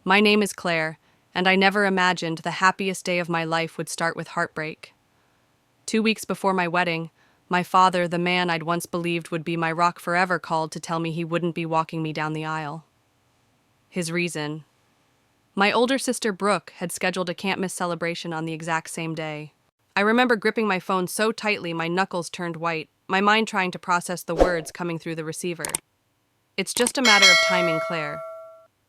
My name is Claire, and I never imagined the happiest day of my life would start with heartbreak. 2 weeks before my wedding, my father, the man I'd once believed would be my rock forever, called to tell me he wouldn't be walking me down the aisle. His reason: my older sister Brooke had scheduled a can't-miss celebration on the exact same day. I remember gripping my phone so tightly my knuckles turned white, my mind trying to process the words coming through the receiver. It's just a matter of timing, Claire.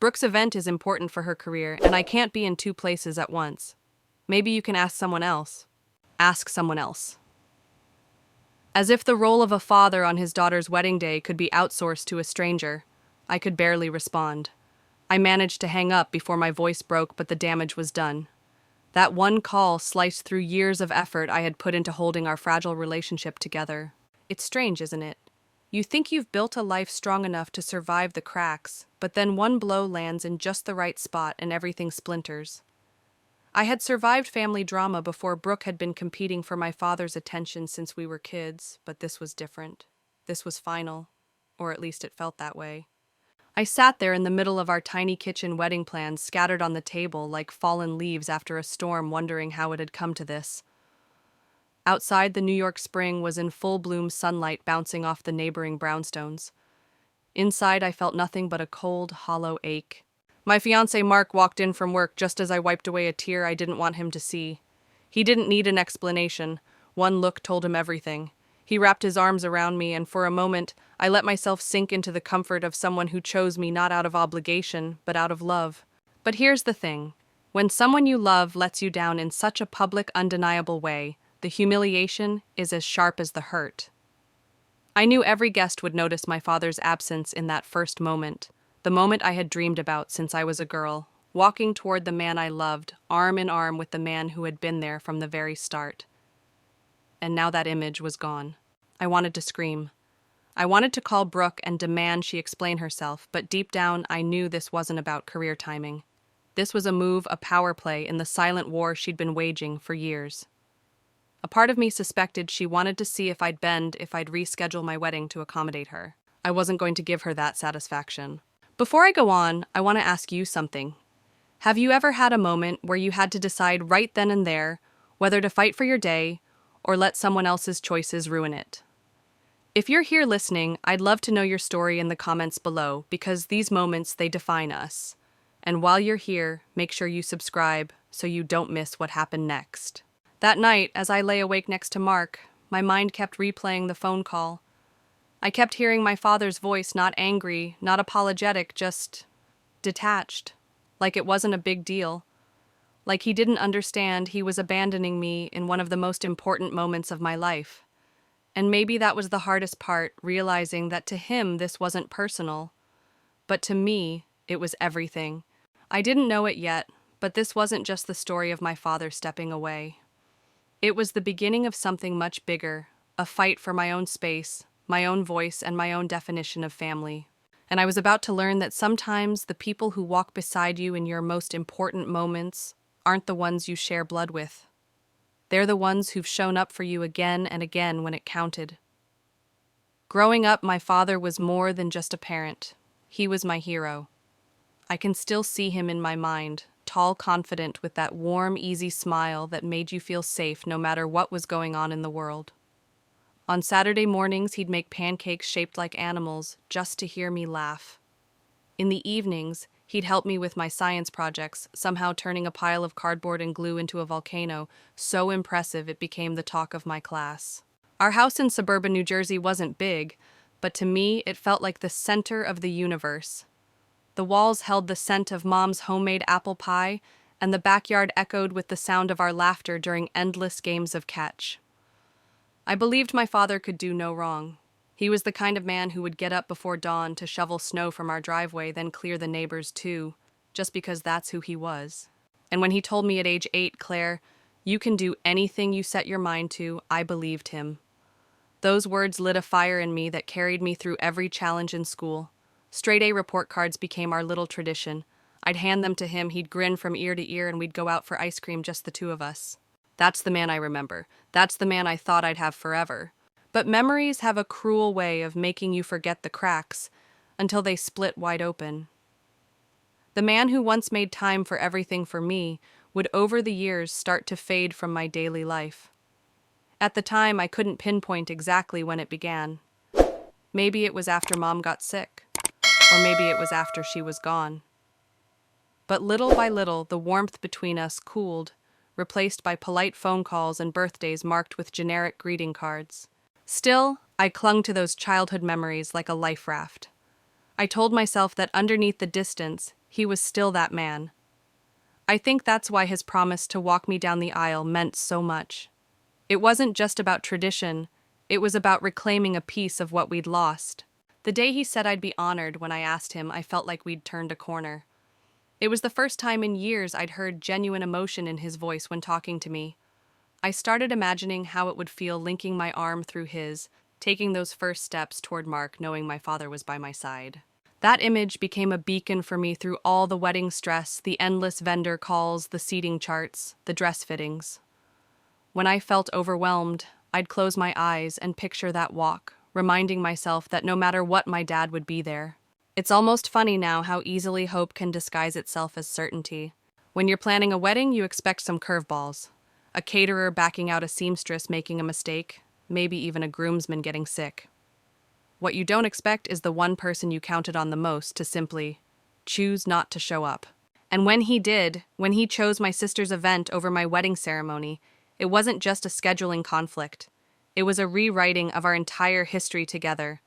Brooke's event is important for her career, and I can't be in two places at once. Maybe you can ask someone else. Ask someone else. As if the role of a father on his daughter's wedding day could be outsourced to a stranger, I could barely respond. I managed to hang up before my voice broke, but the damage was done. That one call sliced through years of effort I had put into holding our fragile relationship together. It's strange, isn't it? You think you've built a life strong enough to survive the cracks, but then one blow lands in just the right spot and everything splinters. I had survived family drama before Brooke had been competing for my father's attention since we were kids, but this was different. This was final, or at least it felt that way. I sat there in the middle of our tiny kitchen, wedding plans scattered on the table like fallen leaves after a storm, wondering how it had come to this. Outside, the New York spring was in full-bloom sunlight bouncing off the neighboring brownstones. Inside, I felt nothing but a cold, hollow ache. My fiancé Mark walked in from work just as I wiped away a tear I didn't want him to see. He didn't need an explanation. One look told him everything. He wrapped his arms around me, and for a moment, I let myself sink into the comfort of someone who chose me not out of obligation, but out of love. But here's the thing. When someone you love lets you down in such a public, undeniable way, the humiliation is as sharp as the hurt. I knew every guest would notice my father's absence in that first moment, the moment I had dreamed about since I was a girl, walking toward the man I loved, arm in arm with the man who had been there from the very start. And now that image was gone. I wanted to scream. I wanted to call Brooke and demand she explain herself, but deep down I knew this wasn't about career timing. This was a move, a power play in the silent war she'd been waging for years. A part of me suspected she wanted to see if I'd bend if I'd reschedule my wedding to accommodate her. I wasn't going to give her that satisfaction. Before I go on, I want to ask you something. Have you ever had a moment where you had to decide right then and there whether to fight for your day or let someone else's choices ruin it? If you're here listening, I'd love to know your story in the comments below, because these moments, they define us. And while you're here, make sure you subscribe so you don't miss what happened next. That night, as I lay awake next to Mark, my mind kept replaying the phone call. I kept hearing my father's voice, not angry, not apologetic, just detached, like it wasn't a big deal. Like he didn't understand he was abandoning me in one of the most important moments of my life. And maybe that was the hardest part, realizing that to him this wasn't personal. But to me, it was everything. I didn't know it yet, but this wasn't just the story of my father stepping away. It was the beginning of something much bigger, a fight for my own space, my own voice, and my own definition of family. And I was about to learn that sometimes the people who walk beside you in your most important moments aren't the ones you share blood with. They're the ones who've shown up for you again and again when it counted. Growing up, my father was more than just a parent. He was my hero. I can still see him in my mind, tall, confident, with that warm, easy smile that made you feel safe no matter what was going on in the world. On Saturday mornings, he'd make pancakes shaped like animals just to hear me laugh. In the evenings, he'd help me with my science projects, somehow turning a pile of cardboard and glue into a volcano, so impressive it became the talk of my class. Our house in suburban New Jersey wasn't big, but to me it felt like the center of the universe. The walls held the scent of Mom's homemade apple pie, and the backyard echoed with the sound of our laughter during endless games of catch. I believed my father could do no wrong. He was the kind of man who would get up before dawn to shovel snow from our driveway, then clear the neighbors too, just because that's who he was. And when he told me at age 8, Claire, you can do anything you set your mind to, I believed him. Those words lit a fire in me that carried me through every challenge in school. Straight A report cards became our little tradition. I'd hand them to him, he'd grin from ear to ear, and we'd go out for ice cream, just the two of us. That's the man I remember. That's the man I thought I'd have forever. But memories have a cruel way of making you forget the cracks until they split wide open. The man who once made time for everything for me would over the years start to fade from my daily life. At the time, I couldn't pinpoint exactly when it began. Maybe it was after Mom got sick, or maybe it was after she was gone. But little by little, the warmth between us cooled, replaced by polite phone calls and birthdays marked with generic greeting cards. Still, I clung to those childhood memories like a life raft. I told myself that underneath the distance, he was still that man. I think that's why his promise to walk me down the aisle meant so much. It wasn't just about tradition, it was about reclaiming a piece of what we'd lost. The day he said I'd be honored when I asked him, I felt like we'd turned a corner. It was the first time in years I'd heard genuine emotion in his voice when talking to me. I started imagining how it would feel linking my arm through his, taking those first steps toward Mark, knowing my father was by my side. That image became a beacon for me through all the wedding stress, the endless vendor calls, the seating charts, the dress fittings. When I felt overwhelmed, I'd close my eyes and picture that walk, reminding myself that no matter what, my dad would be there. It's almost funny now how easily hope can disguise itself as certainty. When you're planning a wedding, you expect some curveballs. A caterer backing out a seamstress making a mistake, maybe even a groomsman getting sick. What you don't expect is the one person you counted on the most to simply choose not to show up. And when he did, when he chose my sister's event over my wedding ceremony, it wasn't just a scheduling conflict. It was a rewriting of our entire history together.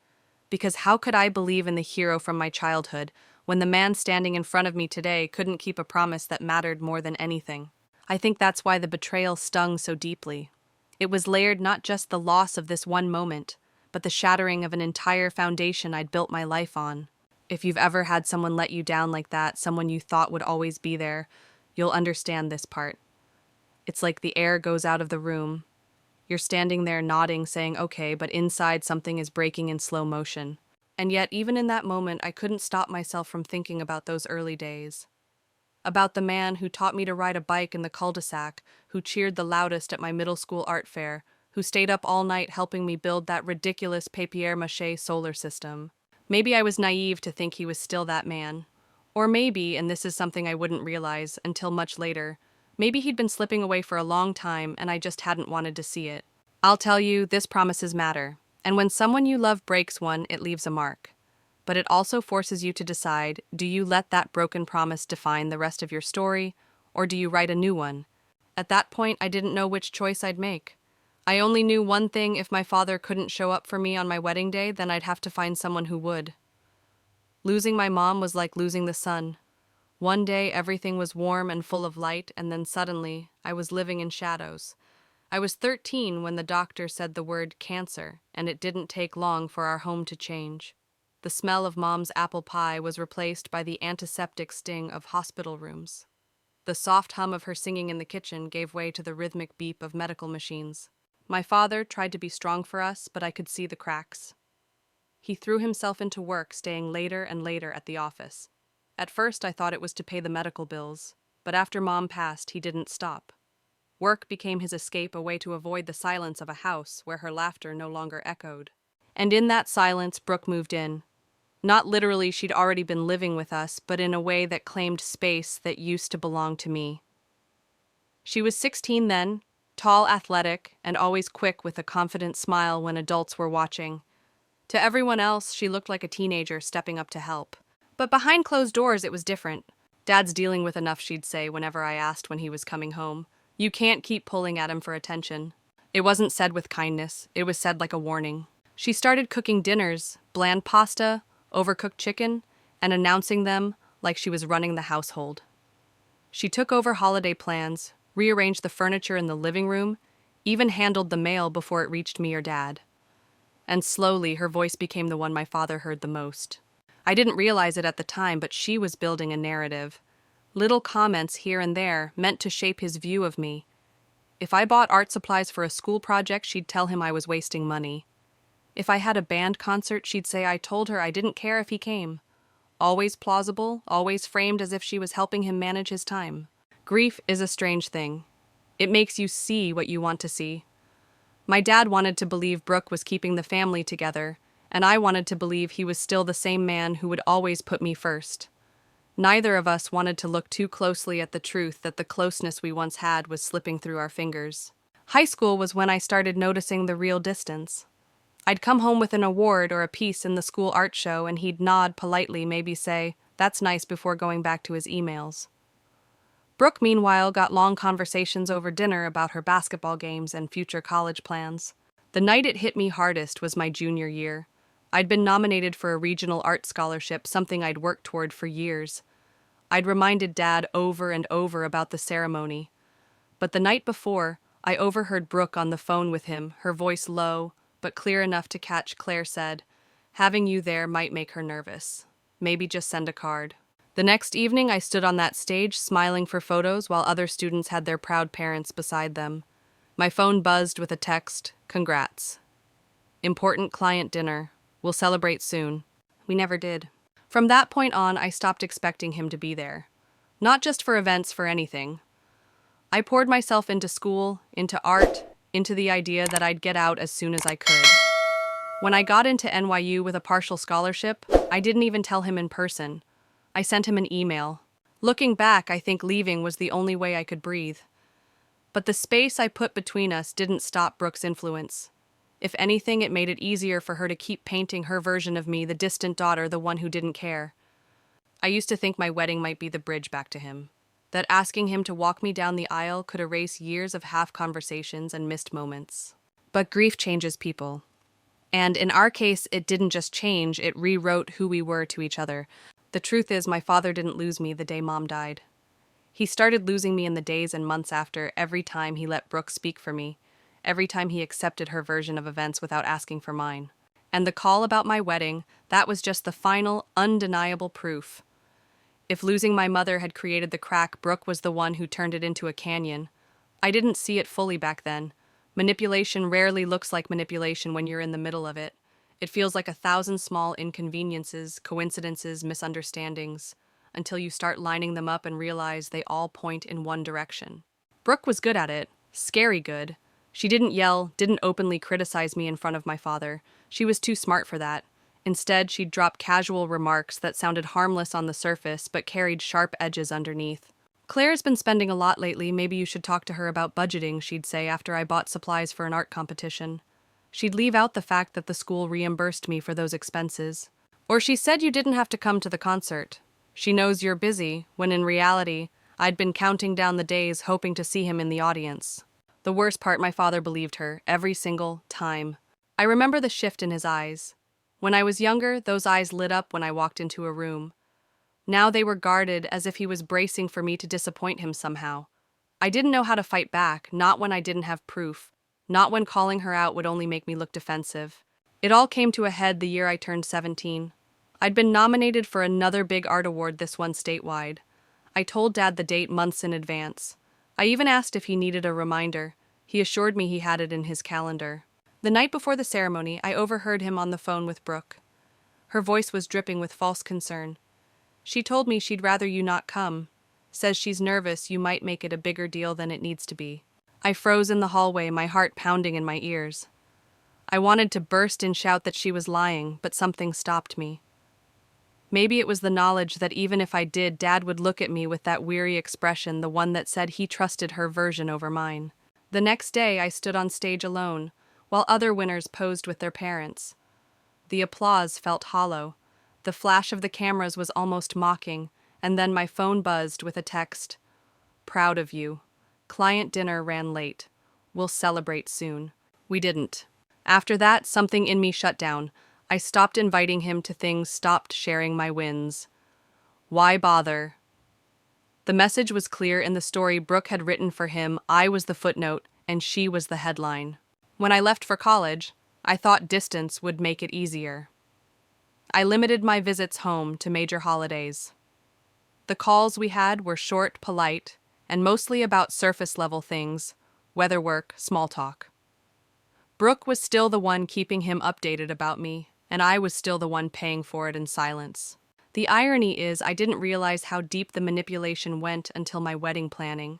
Because how could I believe in the hero from my childhood when the man standing in front of me today couldn't keep a promise that mattered more than anything? I think that's why the betrayal stung so deeply. It was layered not just the loss of this one moment, but the shattering of an entire foundation I'd built my life on. If you've ever had someone let you down like that, someone you thought would always be there, you'll understand this part. It's like the air goes out of the room. You're standing there nodding, saying, okay, but inside something is breaking in slow motion. And yet, even in that moment, I couldn't stop myself from thinking about those early days. About the man who taught me to ride a bike in the cul-de-sac, who cheered the loudest at my middle school art fair, who stayed up all night helping me build that ridiculous papier-mâché solar system. Maybe I was naive to think he was still that man. Or maybe, and this is something I wouldn't realize until much later, maybe he'd been slipping away for a long time and I just hadn't wanted to see it. I'll tell you, this promises matter. And when someone you love breaks one, it leaves a mark. But it also forces you to decide, do you let that broken promise define the rest of your story, or do you write a new one? At that point, I didn't know which choice I'd make. I only knew one thing: if my father couldn't show up for me on my wedding day, then I'd have to find someone who would. Losing my mom was like losing the sun. One day, everything was warm and full of light, and then suddenly, I was living in shadows. I was 13 when the doctor said the word cancer, and it didn't take long for our home to change. The smell of Mom's apple pie was replaced by the antiseptic sting of hospital rooms. The soft hum of her singing in the kitchen gave way to the rhythmic beep of medical machines. My father tried to be strong for us, but I could see the cracks. He threw himself into work, staying later and later at the office. At first, I thought it was to pay the medical bills, but after Mom passed, he didn't stop. Work became his escape, a way to avoid the silence of a house where her laughter no longer echoed. And in that silence, Brooke moved in. Not literally, she'd already been living with us, but in a way that claimed space that used to belong to me. She was 16 then, tall, athletic, and always quick with a confident smile when adults were watching. To everyone else, she looked like a teenager stepping up to help. But behind closed doors, it was different. Dad's dealing with enough, she'd say whenever I asked when he was coming home. You can't keep pulling at him for attention. It wasn't said with kindness, it was said like a warning. She started cooking dinners, bland pasta, overcooked chicken, and announcing them like she was running the household. She took over holiday plans, rearranged the furniture in the living room, even handled the mail before it reached me or Dad. And slowly, her voice became the one my father heard the most. I didn't realize it at the time, but she was building a narrative. Little comments here and there meant to shape his view of me. If I bought art supplies for a school project, she'd tell him I was wasting money. If I had a band concert, she'd say I told her I didn't care if he came. Always plausible, always framed as if she was helping him manage his time. Grief is a strange thing. It makes you see what you want to see. My dad wanted to believe Brooke was keeping the family together, and I wanted to believe he was still the same man who would always put me first. Neither of us wanted to look too closely at the truth that the closeness we once had was slipping through our fingers. High school was when I started noticing the real distance. I'd come home with an award or a piece in the school art show, and he'd nod politely, maybe say, "That's nice," before going back to his emails. Brooke, meanwhile, got long conversations over dinner about her basketball games and future college plans. The night it hit me hardest was my junior year. I'd been nominated for a regional art scholarship, something I'd worked toward for years. I'd reminded Dad over and over about the ceremony. But the night before, I overheard Brooke on the phone with him, her voice low, but clear enough to catch. Claire said, "Having you there might make her nervous. Maybe just send a card." The next evening, I stood on that stage, smiling for photos while other students had their proud parents beside them. My phone buzzed with a text, "Congrats. Important client dinner. We'll celebrate soon." We never did. From that point on, I stopped expecting him to be there. Not just for events, for anything. I poured myself into school, into art, into the idea that I'd get out as soon as I could. When I got into NYU with a partial scholarship, I didn't even tell him in person. I sent him an email. Looking back, I think leaving was the only way I could breathe. But the space I put between us didn't stop Brooke's influence. If anything, it made it easier for her to keep painting her version of me, the distant daughter, the one who didn't care. I used to think my wedding might be the bridge back to him. That asking him to walk me down the aisle could erase years of half conversations and missed moments. But grief changes people. And in our case, it didn't just change, it rewrote who we were to each other. The truth is, my father didn't lose me the day Mom died. He started losing me in the days and months after, every time he let Brooke speak for me, every time he accepted her version of events without asking for mine. And the call about my wedding, that was just the final, undeniable proof. If losing my mother had created the crack, Brooke was the one who turned it into a canyon. I didn't see it fully back then. Manipulation rarely looks like manipulation when you're in the middle of it. It feels like 1,000 small inconveniences, coincidences, misunderstandings, until you start lining them up and realize they all point in one direction. Brooke was good at it, scary good. She didn't yell, didn't openly criticize me in front of my father. She was too smart for that. Instead, she'd drop casual remarks that sounded harmless on the surface but carried sharp edges underneath. "Claire's been spending a lot lately, maybe you should talk to her about budgeting," she'd say after I bought supplies for an art competition. She'd leave out the fact that the school reimbursed me for those expenses. Or she said you didn't have to come to the concert. She knows you're busy, when in reality, I'd been counting down the days hoping to see him in the audience. The worst part, my father believed her, every single time. I remember the shift in his eyes. When I was younger, those eyes lit up when I walked into a room. Now they were guarded, as if he was bracing for me to disappoint him somehow. I didn't know how to fight back, not when I didn't have proof. Not when calling her out would only make me look defensive. It all came to a head the year I turned 17. I'd been nominated for another big art award, this one statewide. I told Dad the date months in advance. I even asked if he needed a reminder. He assured me he had it in his calendar. The night before the ceremony, I overheard him on the phone with Brooke. Her voice was dripping with false concern. "She told me she'd rather you not come. Says she's nervous you might make it a bigger deal than it needs to be." I froze in the hallway, my heart pounding in my ears. I wanted to burst and shout that she was lying, but something stopped me. Maybe it was the knowledge that even if I did, Dad would look at me with that weary expression, the one that said he trusted her version over mine. The next day, I stood on stage alone, while other winners posed with their parents. The applause felt hollow. The flash of the cameras was almost mocking, and then my phone buzzed with a text. "Proud of you. Client dinner ran late. We'll celebrate soon." We didn't. After that, something in me shut down. I stopped inviting him to things, stopped sharing my wins. Why bother? The message was clear in the story Brooke had written for him. I was the footnote, and she was the headline. When I left for college, I thought distance would make it easier. I limited my visits home to major holidays. The calls we had were short, polite, and mostly about surface-level things, weather work, small talk. Brooke was still the one keeping him updated about me, and I was still the one paying for it in silence. The irony is I didn't realize how deep the manipulation went until my wedding planning.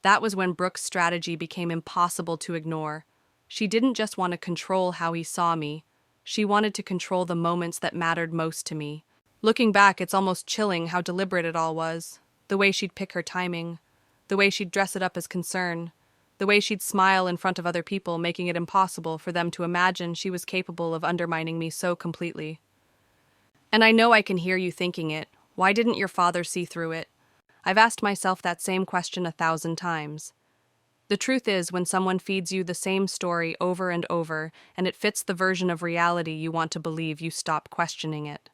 That was when Brooke's strategy became impossible to ignore. She didn't just want to control how he saw me. She wanted to control the moments that mattered most to me. Looking back, it's almost chilling how deliberate it all was. The way she'd pick her timing, the way she'd dress it up as concern, the way she'd smile in front of other people, making it impossible for them to imagine she was capable of undermining me so completely. And I know I can hear you thinking it. Why didn't your father see through it? I've asked myself that same question 1,000 times. The truth is, when someone feeds you the same story over and over, and it fits the version of reality you want to believe, you stop questioning it.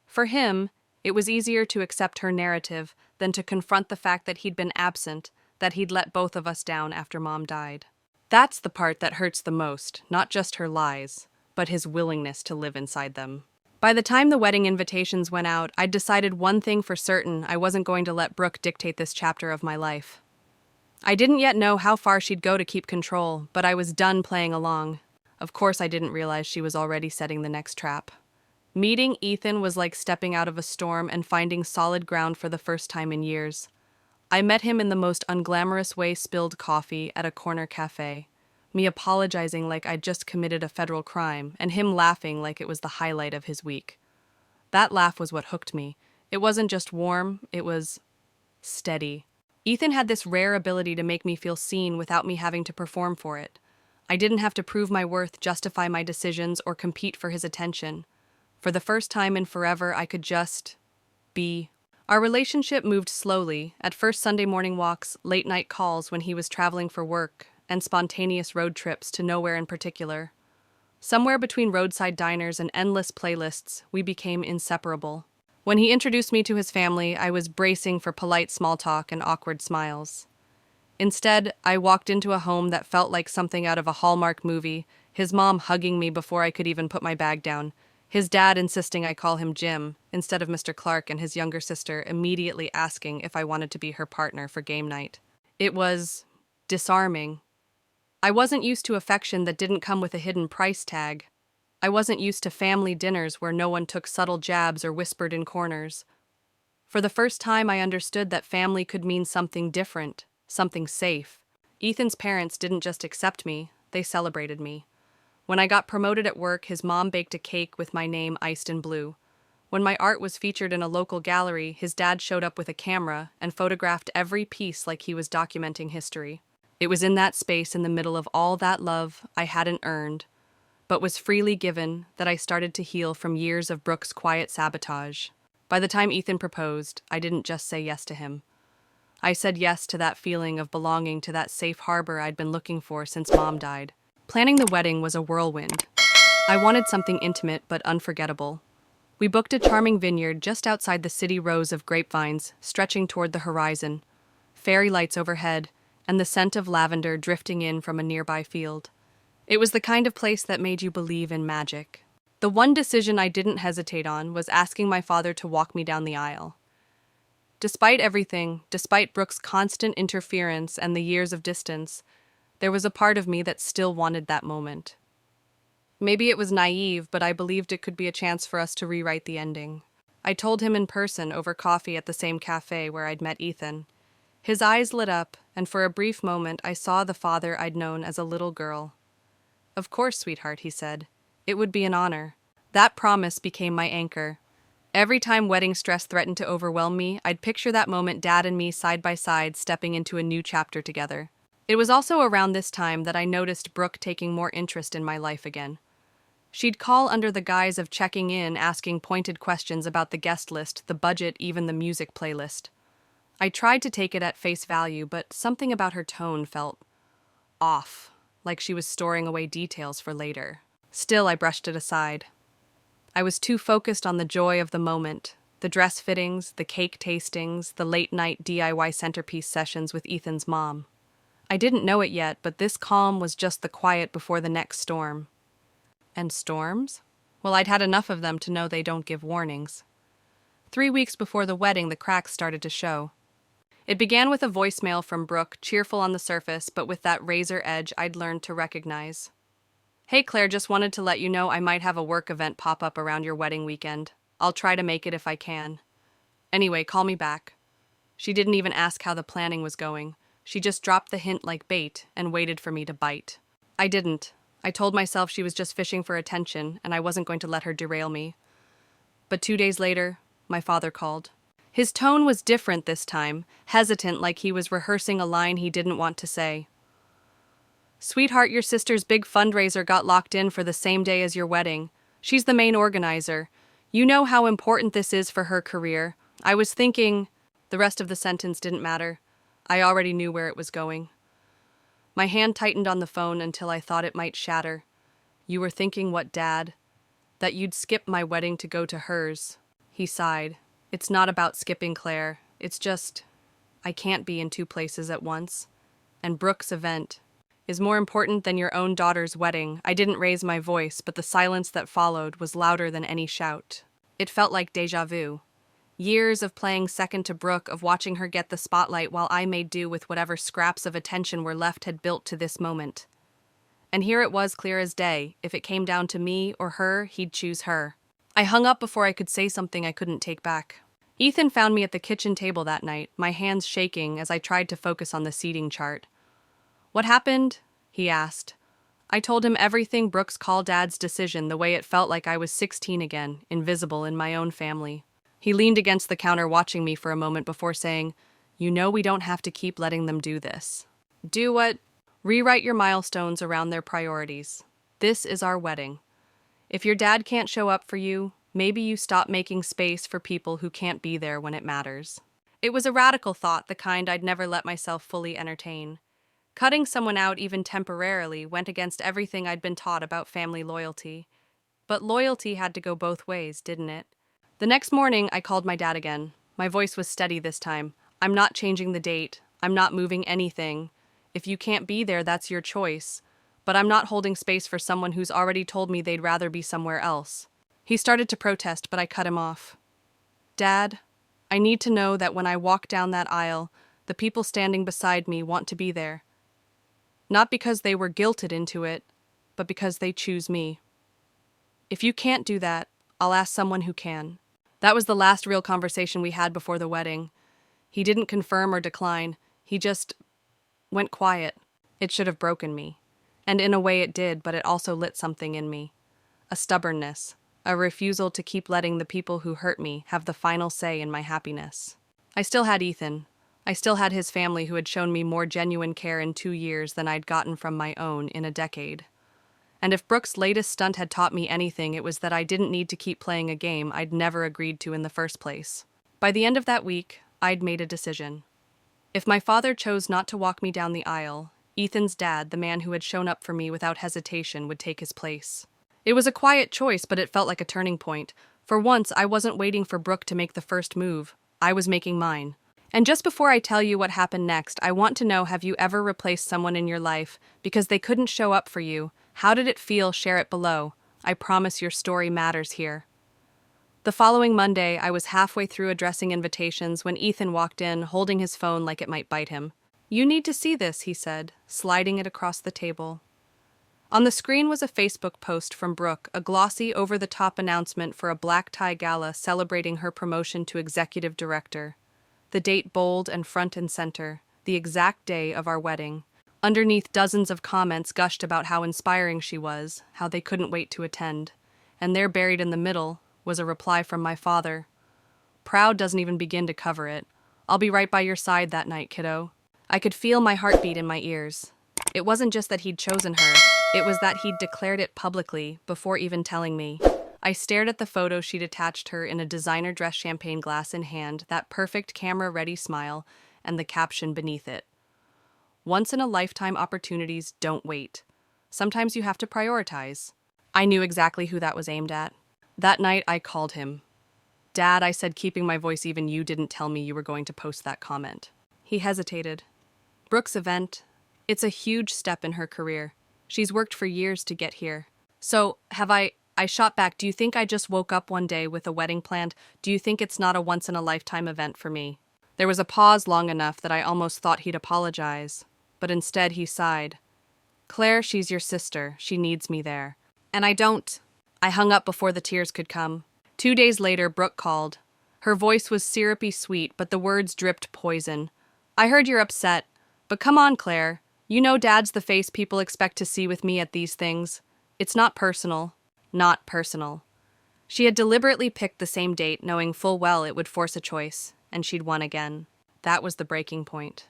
For him, it was easier to accept her narrative than to confront the fact that he'd been absent, that he'd let both of us down after Mom died. That's the part that hurts the most, not just her lies, but his willingness to live inside them. By the time the wedding invitations went out, I'd decided one thing for certain: I wasn't going to let Brooke dictate this chapter of my life. I didn't yet know how far she'd go to keep control, but I was done playing along. Of course, I didn't realize she was already setting the next trap. Meeting Ethan was like stepping out of a storm and finding solid ground for the first time in years. I met him in the most unglamorous way: spilled coffee at a corner cafe, me apologizing like I'd just committed a federal crime, and him laughing like it was the highlight of his week. That laugh was what hooked me. It wasn't just warm, it was steady. Ethan had this rare ability to make me feel seen without me having to perform for it. I didn't have to prove my worth, justify my decisions, or compete for his attention. For the first time in forever, I could just be. Our relationship moved slowly, at first Sunday morning walks, late night calls when he was traveling for work, and spontaneous road trips to nowhere in particular. Somewhere between roadside diners and endless playlists, we became inseparable. When he introduced me to his family, I was bracing for polite small talk and awkward smiles. Instead, I walked into a home that felt like something out of a Hallmark movie, his mom hugging me before I could even put my bag down, his dad insisting I call him Jim instead of Mr. Clark, and his younger sister immediately asking if I wanted to be her partner for game night. It was disarming. I wasn't used to affection that didn't come with a hidden price tag. I wasn't used to family dinners where no one took subtle jabs or whispered in corners. For the first time, I understood that family could mean something different, something safe. Ethan's parents didn't just accept me, they celebrated me. When I got promoted at work, his mom baked a cake with my name iced in blue. When my art was featured in a local gallery, his dad showed up with a camera and photographed every piece like he was documenting history. It was in that space, in the middle of all that love I hadn't earned, but was freely given, that I started to heal from years of Brooke's quiet sabotage. By the time Ethan proposed, I didn't just say yes to him. I said yes to that feeling of belonging, to that safe harbor I'd been looking for since Mom died. Planning the wedding was a whirlwind. I wanted something intimate but unforgettable. We booked a charming vineyard just outside the city, rows of grapevines stretching toward the horizon, fairy lights overhead, and the scent of lavender drifting in from a nearby field. It was the kind of place that made you believe in magic. The one decision I didn't hesitate on was asking my father to walk me down the aisle. Despite everything, despite Brooke's constant interference and the years of distance, there was a part of me that still wanted that moment. Maybe it was naive, but I believed it could be a chance for us to rewrite the ending. I told him in person over coffee at the same cafe where I'd met Ethan. His eyes lit up, and for a brief moment I saw the father I'd known as a little girl. "Of course, sweetheart," he said. "It would be an honor." That promise became my anchor. Every time wedding stress threatened to overwhelm me, I'd picture that moment, Dad and me side by side, stepping into a new chapter together. It was also around this time that I noticed Brooke taking more interest in my life again. She'd call under the guise of checking in, asking pointed questions about the guest list, the budget, even the music playlist. I tried to take it at face value, but something about her tone felt off, like she was storing away details for later. Still, I brushed it aside. I was too focused on the joy of the moment, the dress fittings, the cake tastings, the late-night DIY centerpiece sessions with Ethan's mom. I didn't know it yet, but this calm was just the quiet before the next storm. And storms? Well, I'd had enough of them to know they don't give warnings. 3 weeks before the wedding, the cracks started to show. It began with a voicemail from Brooke, cheerful on the surface, but with that razor edge I'd learned to recognize. "Hey Claire, just wanted to let you know I might have a work event pop up around your wedding weekend. I'll try to make it if I can. Anyway, call me back." She didn't even ask how the planning was going. She just dropped the hint like bait and waited for me to bite. I didn't. I told myself she was just fishing for attention, and I wasn't going to let her derail me. But 2 days later, my father called. His tone was different this time, hesitant like he was rehearsing a line he didn't want to say. "Sweetheart, your sister's big fundraiser got locked in for the same day as your wedding. She's the main organizer. You know how important this is for her career. I was thinking—" The rest of the sentence didn't matter. I already knew where it was going. My hand tightened on the phone until I thought it might shatter. "You were thinking what, Dad? That you'd skip my wedding to go to hers." He sighed. "It's not about skipping, Claire. It's just, I can't be in two places at once. And Brooke's event is more important than your own daughter's wedding." I didn't raise my voice, but the silence that followed was louder than any shout. It felt like déjà vu. Years of playing second to Brooke, of watching her get the spotlight while I made do with whatever scraps of attention were left, had built to this moment. And here it was, clear as day. If it came down to me or her, he'd choose her. I hung up before I could say something I couldn't take back. Ethan found me at the kitchen table that night, my hands shaking as I tried to focus on the seating chart. "What happened?" he asked. I told him everything. Brooks called Dad's decision, the way it felt like I was 16 again, invisible in my own family. He leaned against the counter, watching me for a moment before saying, "You know we don't have to keep letting them do this." "Do what?" "Rewrite your milestones around their priorities. This is our wedding. If your dad can't show up for you, maybe you stop making space for people who can't be there when it matters." It was a radical thought, the kind I'd never let myself fully entertain. Cutting someone out, even temporarily, went against everything I'd been taught about family loyalty. But loyalty had to go both ways, didn't it? The next morning, I called my dad again. My voice was steady this time. "I'm not changing the date. I'm not moving anything. If you can't be there, that's your choice. But I'm not holding space for someone who's already told me they'd rather be somewhere else." He started to protest, but I cut him off. "Dad, I need to know that when I walk down that aisle, the people standing beside me want to be there. Not because they were guilted into it, but because they choose me. If you can't do that, I'll ask someone who can." That was the last real conversation we had before the wedding. He didn't confirm or decline. He just went quiet. It should have broken me. And in a way it did, but it also lit something in me. A stubbornness, a refusal to keep letting the people who hurt me have the final say in my happiness. I still had Ethan. I still had his family, who had shown me more genuine care in 2 years than I'd gotten from my own in a decade. And if Brooke's latest stunt had taught me anything, it was that I didn't need to keep playing a game I'd never agreed to in the first place. By the end of that week, I'd made a decision. If my father chose not to walk me down the aisle, Ethan's dad, the man who had shown up for me without hesitation, would take his place. It was a quiet choice, but it felt like a turning point. For once, I wasn't waiting for Brooke to make the first move. I was making mine. And just before I tell you what happened next, I want to know, have you ever replaced someone in your life because they couldn't show up for you? How did it feel? Share it below. I promise your story matters here. The following Monday, I was halfway through addressing invitations when Ethan walked in, holding his phone like it might bite him. "You need to see this," he said, sliding it across the table. On the screen was a Facebook post from Brooke, a glossy, over-the-top announcement for a black tie gala celebrating her promotion to executive director. The date bold and front and center, the exact day of our wedding. Underneath, dozens of comments gushed about how inspiring she was, how they couldn't wait to attend. And there, buried in the middle, was a reply from my father. "Proud doesn't even begin to cover it. I'll be right by your side that night, kiddo." I could feel my heartbeat in my ears. It wasn't just that he'd chosen her, it was that he'd declared it publicly, before even telling me. I stared at the photo she'd attached, her in a designer dress, champagne glass in hand, that perfect camera-ready smile, and the caption beneath it. "Once-in-a-lifetime opportunities don't wait. Sometimes you have to prioritize." I knew exactly who that was aimed at. That night, I called him. "Dad," I said, keeping my voice even, "you didn't tell me you were going to post that comment." He hesitated. "Brooke's event, it's a huge step in her career. She's worked for years to get here. So, have I shot back, "Do you think I just woke up one day with a wedding planned? Do you think it's not a once-in-a-lifetime event for me?" There was a pause long enough that I almost thought he'd apologize. But instead he sighed. "Claire, she's your sister. She needs me there. And I don't." I hung up before the tears could come. 2 days later, Brooke called. Her voice was syrupy sweet, but the words dripped poison. "I heard you're upset. But come on, Claire. You know Dad's the face people expect to see with me at these things. It's not personal. Not personal." She had deliberately picked the same date, knowing full well it would force a choice, and she'd won again. That was the breaking point.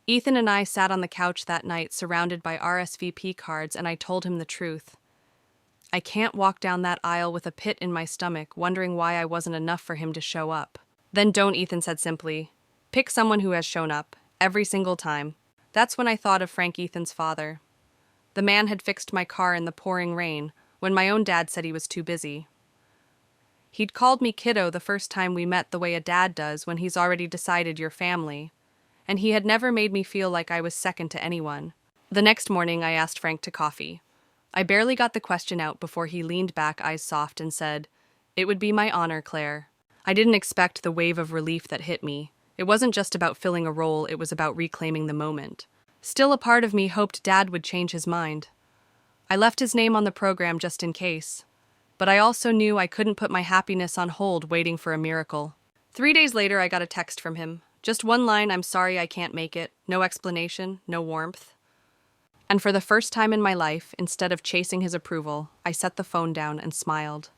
Ethan and I sat on the couch that night, surrounded by RSVP cards, and I told him the truth. I can't walk down that aisle with a pit in my stomach, wondering why I wasn't enough for him to show up. Then don't, Ethan said simply. Pick someone who has shown up, every single time. That's when I thought of Frank, Ethan's father. The man had fixed my car in the pouring rain, when my own dad said he was too busy. He'd called me kiddo the first time we met, the way a dad does when he's already decided you're family. And he had never made me feel like I was second to anyone. The next morning, I asked Frank to coffee. I barely got the question out before he leaned back, eyes soft, and said, "It would be my honor, Claire." I didn't expect the wave of relief that hit me. It wasn't just about filling a role, it was about reclaiming the moment. Still, a part of me hoped Dad would change his mind. I left his name on the program just in case. But I also knew I couldn't put my happiness on hold waiting for a miracle. 3 days later, I got a text from him. Just one line, "I'm sorry I can't make it." No explanation, no warmth. And for the first time in my life, instead of chasing his approval, I set the phone down and smiled.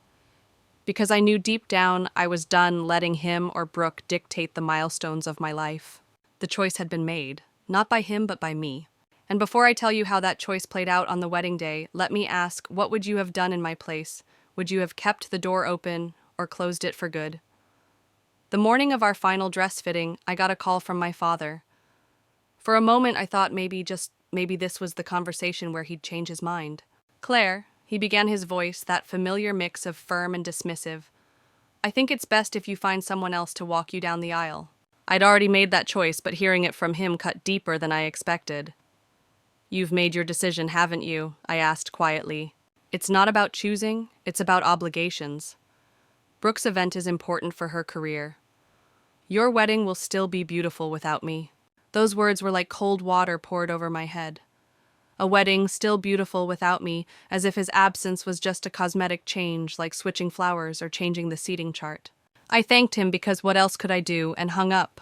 Because I knew deep down I was done letting him or Brooke dictate the milestones of my life. The choice had been made, not by him but by me. And before I tell you how that choice played out on the wedding day, let me ask, what would you have done in my place? Would you have kept the door open or closed it for good? The morning of our final dress fitting, I got a call from my father. For a moment, I thought maybe this was the conversation where he'd change his mind. "Claire," he began, his voice, that familiar mix of firm and dismissive, "I think it's best if you find someone else to walk you down the aisle." I'd already made that choice, but hearing it from him cut deeper than I expected. "You've made your decision, haven't you?" I asked quietly. "It's not about choosing, it's about obligations. Brooke's event is important for her career. Your wedding will still be beautiful without me." Those words were like cold water poured over my head. A wedding still beautiful without me, as if his absence was just a cosmetic change, like switching flowers or changing the seating chart. I thanked him because what else could I do, and hung up.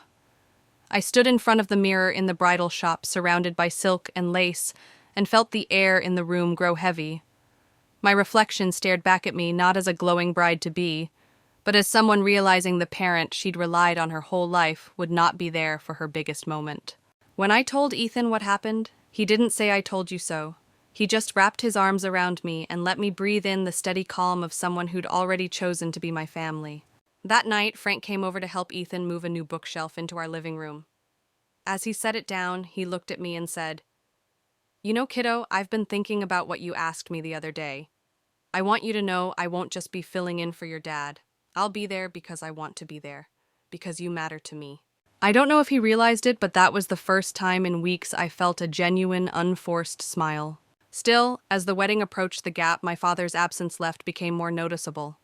I stood in front of the mirror in the bridal shop, surrounded by silk and lace, and felt the air in the room grow heavy. My reflection stared back at me, not as a glowing bride-to-be, but as someone realizing the parent she'd relied on her whole life would not be there for her biggest moment. When I told Ethan what happened, he didn't say "I told you so." He just wrapped his arms around me and let me breathe in the steady calm of someone who'd already chosen to be my family. That night, Frank came over to help Ethan move a new bookshelf into our living room. As he set it down, he looked at me and said, "You know, kiddo, I've been thinking about what you asked me the other day. I want you to know I won't just be filling in for your dad. I'll be there because I want to be there, because you matter to me." I don't know if he realized it, but that was the first time in weeks I felt a genuine, unforced smile. Still, as the wedding approached the gap my father's absence left became more noticeable.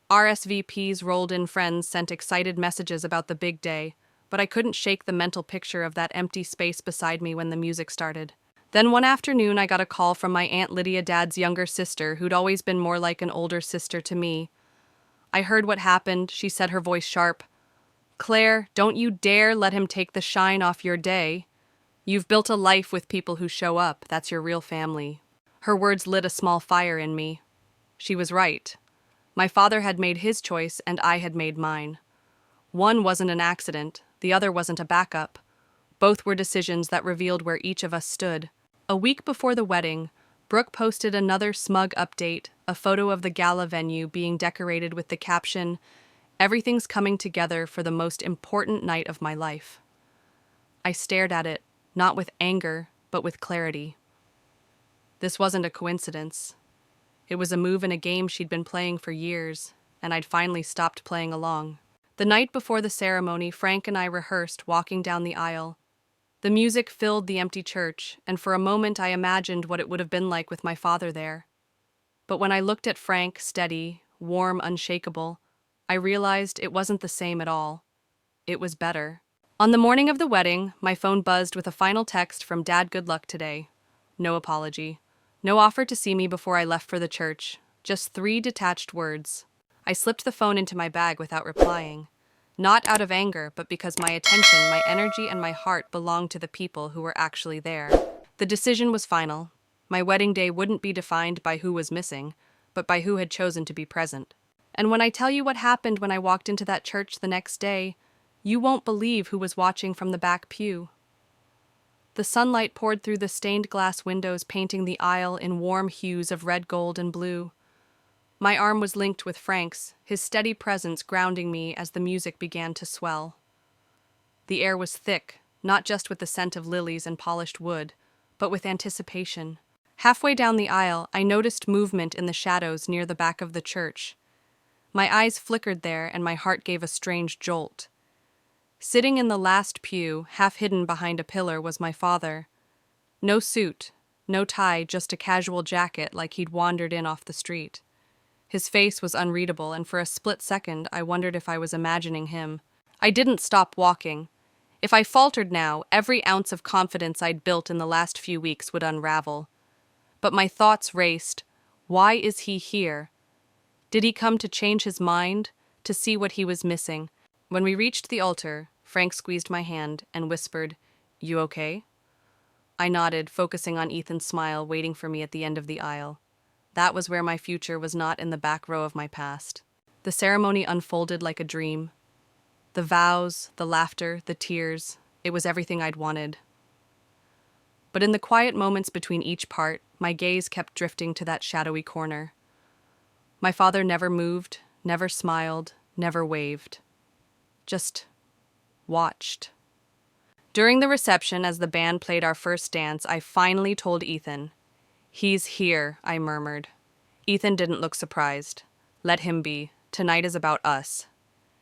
RSVPs rolled in, friends sent excited messages about the big day, but I couldn't shake the mental picture of that empty space beside me when the music started. Then one afternoon I got a call from my Aunt Lydia, Dad's younger sister, who'd always been more like an older sister to me. I heard what happened, she said, her voice sharp. "Claire, don't you dare let him take the shine off your day. You've built a life with people who show up. That's your real family." Her words lit a small fire in me. She was right. My father had made his choice and I had made mine. One wasn't an accident, the other wasn't a backup. Both were decisions that revealed where each of us stood. A week before the wedding, Brooke posted another smug update, a photo of the gala venue being decorated with the caption, "Everything's coming together for the most important night of my life." I stared at it, not with anger, but with clarity. This wasn't a coincidence. It was a move in a game she'd been playing for years, and I'd finally stopped playing along. The night before the ceremony, Frank and I rehearsed, walking down the aisle. The music filled the empty church, and for a moment I imagined what it would have been like with my father there. But when I looked at Frank, steady, warm, unshakable, I realized it wasn't the same at all. It was better. On the morning of the wedding, my phone buzzed with a final text from Dad. "Good luck today." No apology. No offer to see me before I left for the church. Just 3 detached words. I slipped the phone into my bag without replying. Not out of anger, but because my attention, my energy, and my heart belonged to the people who were actually there. The decision was final. My wedding day wouldn't be defined by who was missing, but by who had chosen to be present. And when I tell you what happened when I walked into that church the next day, you won't believe who was watching from the back pew. The sunlight poured through the stained glass windows, painting the aisle in warm hues of red, gold, and blue. My arm was linked with Frank's, his steady presence grounding me as the music began to swell. The air was thick, not just with the scent of lilies and polished wood, but with anticipation. Halfway down the aisle, I noticed movement in the shadows near the back of the church. My eyes flickered there, and my heart gave a strange jolt. Sitting in the last pew, half hidden behind a pillar, was my father. No suit, no tie, just a casual jacket like he'd wandered in off the street. His face was unreadable, and for a split second I wondered if I was imagining him. I didn't stop walking. If I faltered now, every ounce of confidence I'd built in the last few weeks would unravel. But my thoughts raced. Why is he here? Did he come to change his mind, to see what he was missing? When we reached the altar, Frank squeezed my hand and whispered, "You okay?" I nodded, focusing on Ethan's smile waiting for me at the end of the aisle. That was where my future was, not in the back row of my past. The ceremony unfolded like a dream. The vows, the laughter, the tears, it was everything I'd wanted. But in the quiet moments between each part, my gaze kept drifting to that shadowy corner. My father never moved, never smiled, never waved. Just watched. During the reception, as the band played our first dance, I finally told Ethan. "He's here," I murmured. Ethan didn't look surprised. "Let him be. Tonight is about us."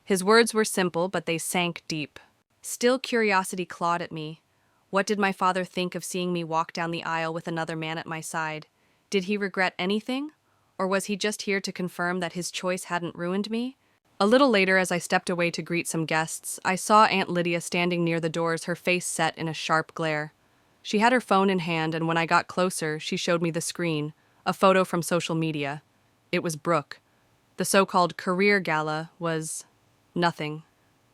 His words were simple, but they sank deep. Still, curiosity clawed at me. What did my father think of seeing me walk down the aisle with another man at my side? Did he regret anything? Or was he just here to confirm that his choice hadn't ruined me? A little later, as I stepped away to greet some guests, I saw Aunt Lydia standing near the doors, her face set in a sharp glare. She had her phone in hand, and when I got closer, she showed me the screen, a photo from social media. It was Brooke. The so-called career gala was nothing,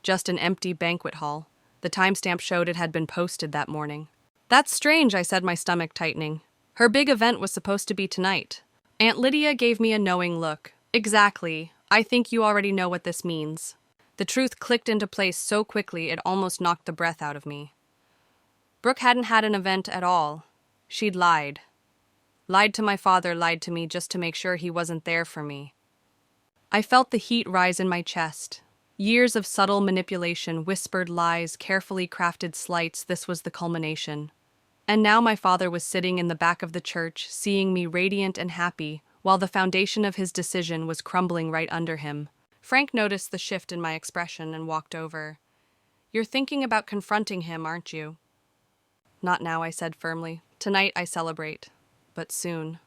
just an empty banquet hall. The timestamp showed it had been posted that morning. "That's strange," I said, my stomach tightening. "Her big event was supposed to be tonight." Aunt Lydia gave me a knowing look. "Exactly. I think you already know what this means." The truth clicked into place so quickly it almost knocked the breath out of me. Brooke hadn't had an event at all. She'd lied. Lied to my father, lied to me just to make sure he wasn't there for me. I felt the heat rise in my chest. Years of subtle manipulation, whispered lies, carefully crafted slights, this was the culmination. And now my father was sitting in the back of the church, seeing me radiant and happy, while the foundation of his decision was crumbling right under him. Frank noticed the shift in my expression and walked over. "You're thinking about confronting him, aren't you?" "Not now," I said firmly. "Tonight I celebrate, but soon."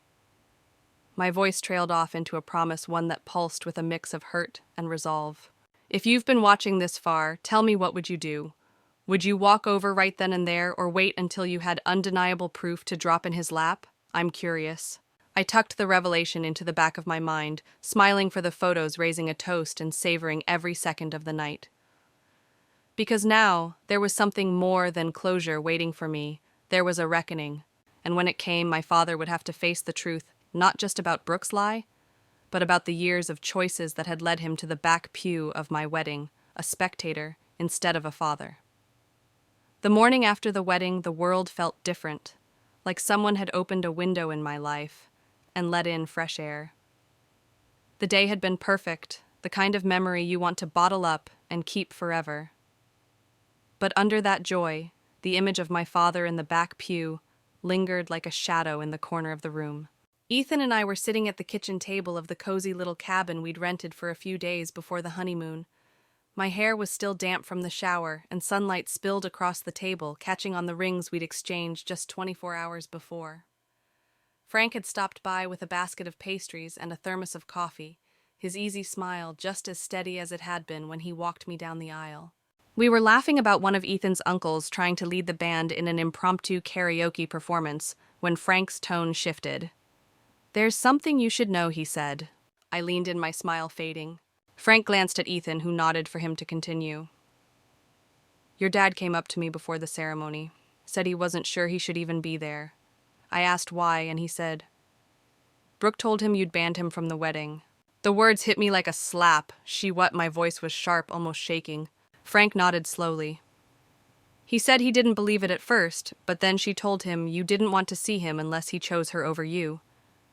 My voice trailed off into a promise, one that pulsed with a mix of hurt and resolve. "If you've been watching this far, tell me, what would you do? Would you walk over right then and there, or wait until you had undeniable proof to drop in his lap? I'm curious." I tucked the revelation into the back of my mind, smiling for the photos, raising a toast and savoring every second of the night. Because now, there was something more than closure waiting for me. There was a reckoning. And when it came, my father would have to face the truth, not just about Brooke's lie, but about the years of choices that had led him to the back pew of my wedding, a spectator instead of a father. The morning after the wedding, the world felt different, like someone had opened a window in my life and let in fresh air. The day had been perfect, the kind of memory you want to bottle up and keep forever. But under that joy, the image of my father in the back pew lingered like a shadow in the corner of the room. Ethan and I were sitting at the kitchen table of the cozy little cabin we'd rented for a few days before the honeymoon. My hair was still damp from the shower, and sunlight spilled across the table, catching on the rings we'd exchanged just 24 hours before. Frank had stopped by with a basket of pastries and a thermos of coffee, his easy smile just as steady as it had been when he walked me down the aisle. We were laughing about one of Ethan's uncles trying to lead the band in an impromptu karaoke performance when Frank's tone shifted. "There's something you should know," he said. I leaned in, my smile fading. Frank glanced at Ethan, who nodded for him to continue. "Your dad came up to me before the ceremony, said he wasn't sure he should even be there. I asked why, and he said, Brooke told him you'd banned him from the wedding. The words hit me like a slap. My voice was sharp, almost shaking. Frank nodded slowly. He said he didn't believe it at first, but then she told him you didn't want to see him unless he chose her over you.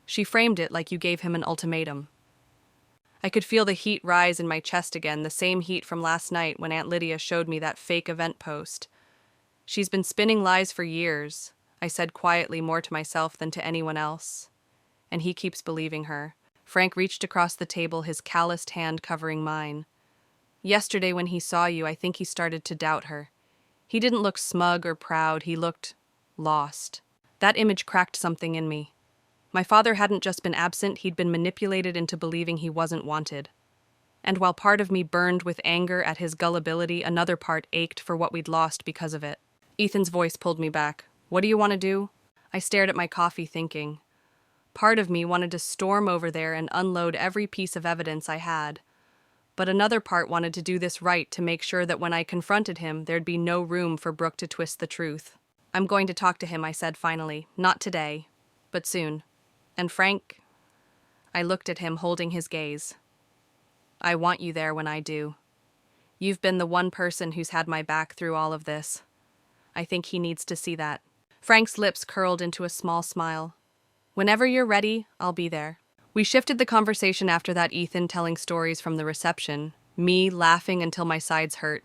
She framed it like you gave him an ultimatum. I could feel the heat rise in my chest again, the same heat from last night when Aunt Lydia showed me that fake event post. She's been spinning lies for years, I said quietly, more to myself than to anyone else. And he keeps believing her. Frank reached across the table, his calloused hand covering mine. Yesterday when he saw you, I think he started to doubt her. He didn't look smug or proud, he looked lost. That image cracked something in me. My father hadn't just been absent, he'd been manipulated into believing he wasn't wanted. And while part of me burned with anger at his gullibility, another part ached for what we'd lost because of it. Ethan's voice pulled me back. What do you want to do? I stared at my coffee thinking. Part of me wanted to storm over there and unload every piece of evidence I had. But another part wanted to do this right, to make sure that when I confronted him, there'd be no room for Brooke to twist the truth. I'm going to talk to him, I said finally. Not today, but soon. And Frank... I looked at him, holding his gaze. I want you there when I do. You've been the one person who's had my back through all of this. I think he needs to see that. Frank's lips curled into a small smile. Whenever you're ready, I'll be there. We shifted the conversation after that, Ethan telling stories from the reception, me laughing until my sides hurt.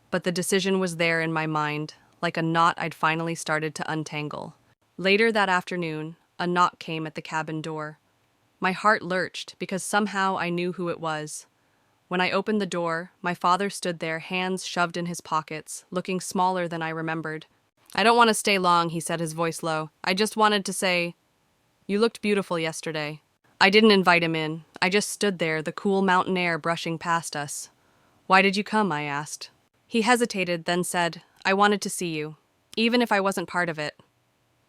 But the decision was there in my mind, like a knot I'd finally started to untangle. Later that afternoon, a knock came at the cabin door. My heart lurched because somehow I knew who it was. When I opened the door, my father stood there, hands shoved in his pockets, looking smaller than I remembered. I don't want to stay long, he said, his voice low. I just wanted to say, you looked beautiful yesterday. I didn't invite him in. I just stood there, the cool mountain air brushing past us. Why did you come? I asked. He hesitated, then said, I wanted to see you, even if I wasn't part of it.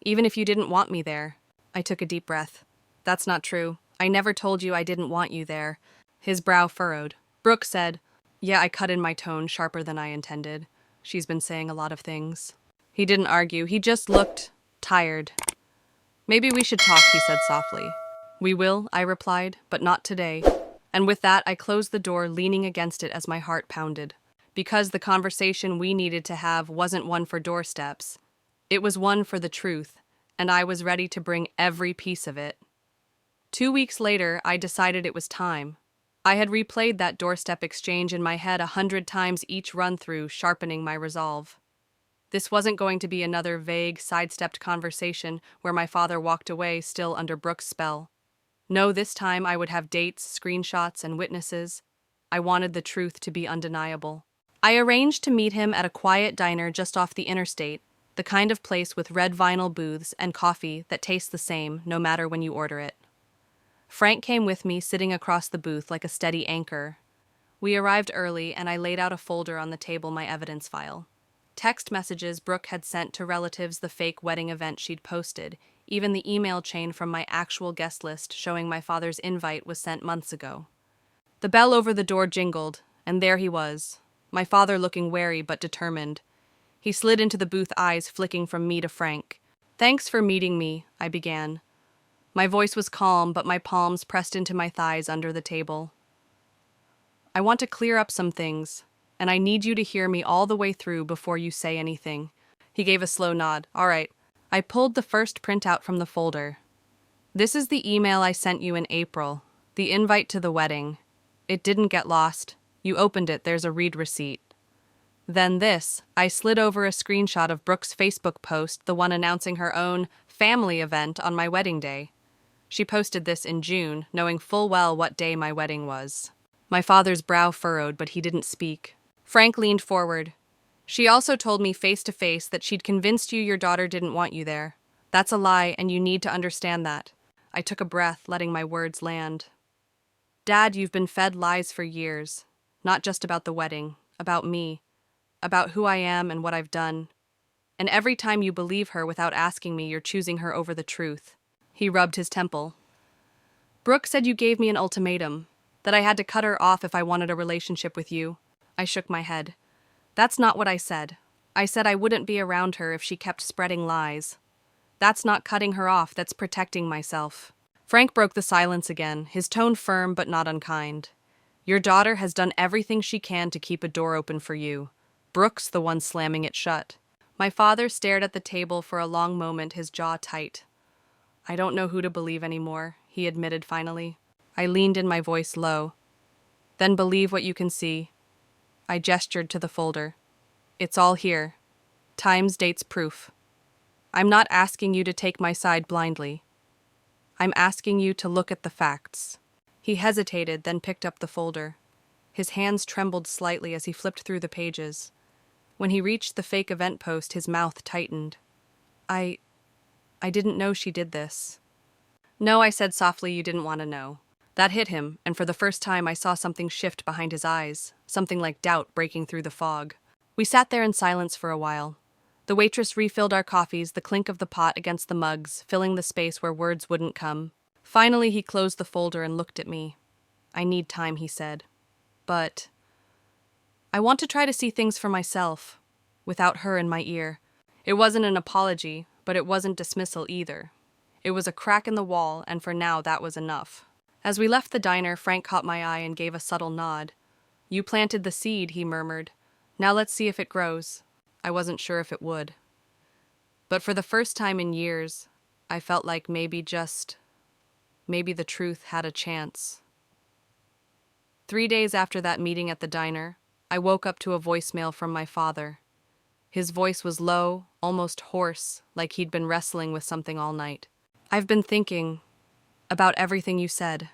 Even if you didn't want me there. I took a deep breath. That's not true. I never told you I didn't want you there. His brow furrowed. Brooke said, yeah, I cut in my tone, sharper than I intended. She's been saying a lot of things. He didn't argue. He just looked tired. Maybe we should talk, he said softly. We will, I replied, but not today. And with that, I closed the door, leaning against it as my heart pounded. Because the conversation we needed to have wasn't one for doorsteps. It was one for the truth, and I was ready to bring every piece of it. 2 weeks later, I decided it was time. I had replayed that doorstep exchange in my head 100 times each run-through, sharpening my resolve. This wasn't going to be another vague, sidestepped conversation where my father walked away, still under Brooke's spell. No, this time I would have dates, screenshots, and witnesses. I wanted the truth to be undeniable. I arranged to meet him at a quiet diner just off the interstate, the kind of place with red vinyl booths and coffee that tastes the same no matter when you order it. Frank came with me, sitting across the booth like a steady anchor. We arrived early, and I laid out a folder on the table, my evidence file. Text messages Brooke had sent to relatives, the fake wedding event she'd posted, even the email chain from my actual guest list showing my father's invite was sent months ago. The bell over the door jingled, and there he was, my father looking wary but determined. He slid into the booth, eyes flicking from me to Frank. Thanks for meeting me, I began. My voice was calm, but my palms pressed into my thighs under the table. I want to clear up some things, and I need you to hear me all the way through before you say anything. He gave a slow nod. All right. I pulled the first printout from the folder. This is the email I sent you in April, the invite to the wedding. It didn't get lost. You opened it, there's a read receipt. Then this, I slid over a screenshot of Brooke's Facebook post, the one announcing her own family event on my wedding day. She posted this in June, knowing full well what day my wedding was. My father's brow furrowed, but he didn't speak. Frank leaned forward. She also told me face to face that she'd convinced you your daughter didn't want you there. That's a lie, and you need to understand that. I took a breath, letting my words land. Dad, you've been fed lies for years. Not just about the wedding, about me, about who I am and what I've done. And every time you believe her without asking me, you're choosing her over the truth. He rubbed his temple. Brooke said you gave me an ultimatum, that I had to cut her off if I wanted a relationship with you. I shook my head. That's not what I said. I said I wouldn't be around her if she kept spreading lies. That's not cutting her off, that's protecting myself. Frank broke the silence again, his tone firm but not unkind. Your daughter has done everything she can to keep a door open for you. Brooke's the one slamming it shut. My father stared at the table for a long moment, his jaw tight. I don't know who to believe anymore, he admitted finally. I leaned in, my voice low. Then believe what you can see. I gestured to the folder. It's all here. Times, dates, proof. I'm not asking you to take my side blindly. I'm asking you to look at the facts. He hesitated, then picked up the folder. His hands trembled slightly as he flipped through the pages. When he reached the fake event post, his mouth tightened. I didn't know she did this. No, I said softly, you didn't want to know. That hit him, and for the first time I saw something shift behind his eyes, something like doubt breaking through the fog. We sat there in silence for a while. The waitress refilled our coffees, the clink of the pot against the mugs, filling the space where words wouldn't come. Finally, he closed the folder and looked at me. I need time, he said. But I want to try to see things for myself, without her in my ear. It wasn't an apology, but it wasn't dismissal either. It was a crack in the wall, and for now that was enough. As we left the diner, Frank caught my eye and gave a subtle nod. You planted the seed, he murmured. Now let's see if it grows. I wasn't sure if it would. But for the first time in years, I felt like maybe the truth had a chance. 3 days after that meeting at the diner, I woke up to a voicemail from my father. His voice was low, almost hoarse, like he'd been wrestling with something all night. I've been thinking about everything you said.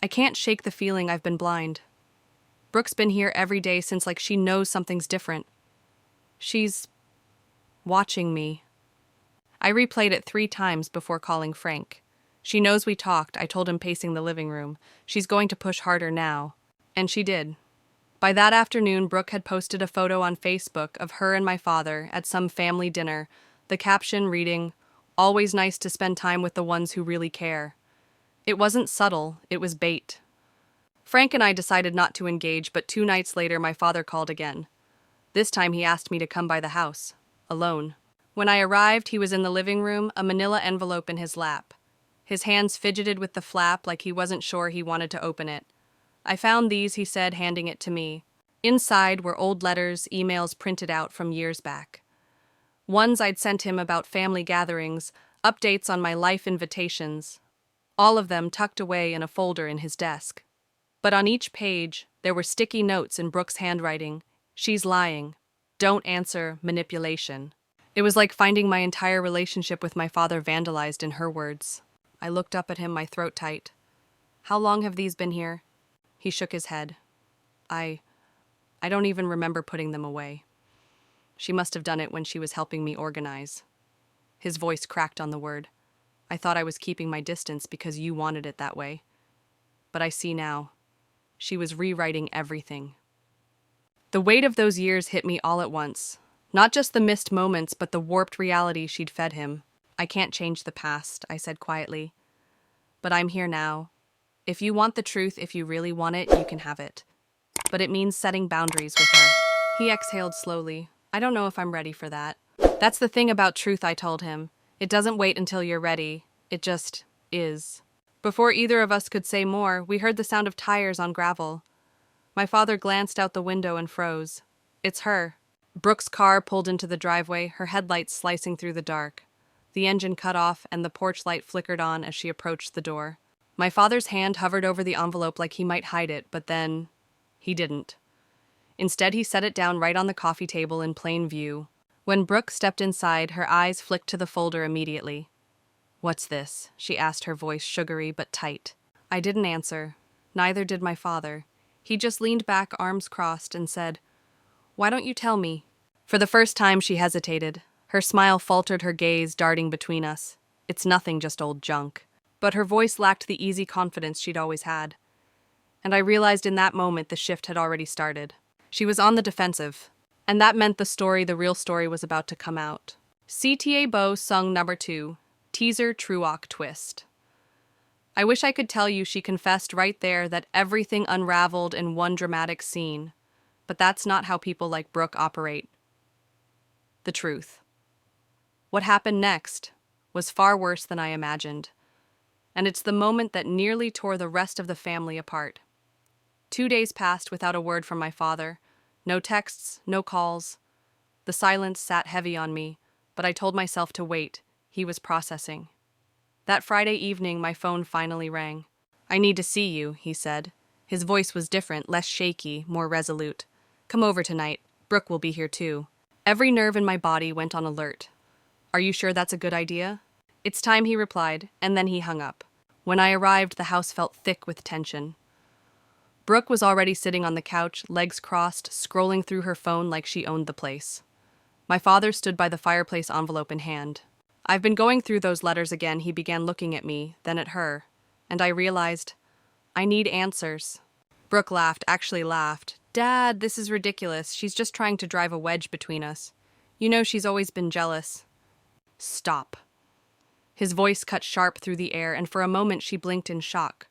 I can't shake the feeling I've been blind. Brooke's been here every day since like she knows something's different. She's watching me. I replayed it 3 times before calling Frank. She knows we talked, I told him pacing the living room. She's going to push harder now. And she did. By that afternoon, Brooke had posted a photo on Facebook of her and my father at some family dinner, the caption reading, "Always nice to spend time with the ones who really care." It wasn't subtle, it was bait. Frank and I decided not to engage, but 2 nights later my father called again. This time he asked me to come by the house, alone. When I arrived, he was in the living room, a manila envelope in his lap. His hands fidgeted with the flap like he wasn't sure he wanted to open it. I found these, he said, handing it to me. Inside were old letters, emails printed out from years back. Ones I'd sent him about family gatherings, updates on my life invitations. All of them tucked away in a folder in his desk. But on each page, there were sticky notes in Brooke's handwriting. She's lying. Don't answer, manipulation. It was like finding my entire relationship with my father vandalized in her words. I looked up at him, my throat tight. How long have these been here? He shook his head. I don't even remember putting them away. She must have done it when she was helping me organize. His voice cracked on the word. I thought I was keeping my distance because you wanted it that way. But I see now. She was rewriting everything. The weight of those years hit me all at once. Not just the missed moments, but the warped reality she'd fed him. I can't change the past, I said quietly. But I'm here now. If you want the truth, if you really want it, you can have it. But it means setting boundaries with her. He exhaled slowly. I don't know if I'm ready for that. That's the thing about truth, I told him. It doesn't wait until you're ready. It just is. Before either of us could say more, we heard the sound of tires on gravel. My father glanced out the window and froze. It's her. Brooke's car pulled into the driveway, her headlights slicing through the dark. The engine cut off and the porch light flickered on as she approached the door. My father's hand hovered over the envelope like he might hide it, but then he didn't. Instead, he set it down right on the coffee table in plain view. When Brooke stepped inside, her eyes flicked to the folder immediately. What's this? She asked, her voice sugary but tight. I didn't answer. Neither did my father. He just leaned back, arms crossed, and said, Why don't you tell me? For the first time, she hesitated. Her smile faltered, her gaze darting between us. It's nothing, just old junk. But her voice lacked the easy confidence she'd always had. And I realized in that moment the shift had already started. She was on the defensive. And that meant the real story was about to come out. CTA Bo sung number 2, Teaser Truock Twist. I wish I could tell you she confessed right there that everything unraveled in one dramatic scene. But that's not how people like Brooke operate. The truth. What happened next was far worse than I imagined. and it's the moment that nearly tore the rest of the family apart. 2 days passed without a word from my father. No texts, no calls. The silence sat heavy on me, but I told myself to wait. He was processing. That Friday evening, my phone finally rang. "I need to see you," he said. His voice was different, less shaky, more resolute. "Come over tonight. Brooke will be here too." Every nerve in my body went on alert. "Are you sure that's a good idea?" "It's time," he replied, and then he hung up. When I arrived, the house felt thick with tension. Brooke was already sitting on the couch, legs crossed, scrolling through her phone like she owned the place. My father stood by the fireplace, envelope in hand. "I've been going through those letters again," he began, looking at me, then at her, and I realized, I need answers. Brooke laughed, actually laughed. "Dad, this is ridiculous. She's just trying to drive a wedge between us. You know she's always been jealous." "Stop." His voice cut sharp through the air, and for a moment she blinked in shock.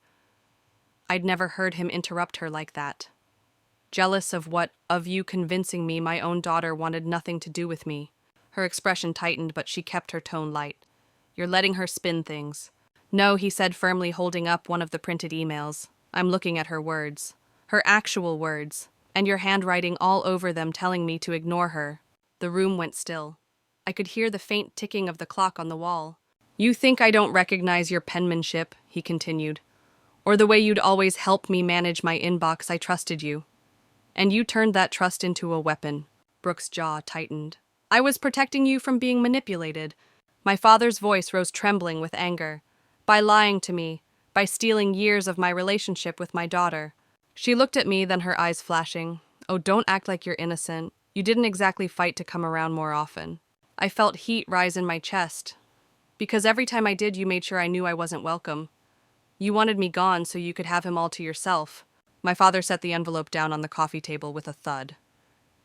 I'd never heard him interrupt her like that. "Jealous of what? Of you convincing me my own daughter wanted nothing to do with me." Her expression tightened, but she kept her tone light. "You're letting her spin things." "No," he said firmly, holding up one of the printed emails. "I'm looking at her words. Her actual words. And your handwriting all over them telling me to ignore her." The room went still. I could hear the faint ticking of the clock on the wall. "You think I don't recognize your penmanship," he continued. "Or the way you'd always help me manage my inbox. I trusted you. And you turned that trust into a weapon." Brooke's jaw tightened. "I was protecting you from being manipulated." My father's voice rose trembling with anger. "By lying to me, by stealing years of my relationship with my daughter." She looked at me, then her eyes flashing. "Oh, don't act like you're innocent. You didn't exactly fight to come around more often." I felt heat rise in my chest. "Because every time I did, you made sure I knew I wasn't welcome. You wanted me gone so you could have him all to yourself." My father set the envelope down on the coffee table with a thud.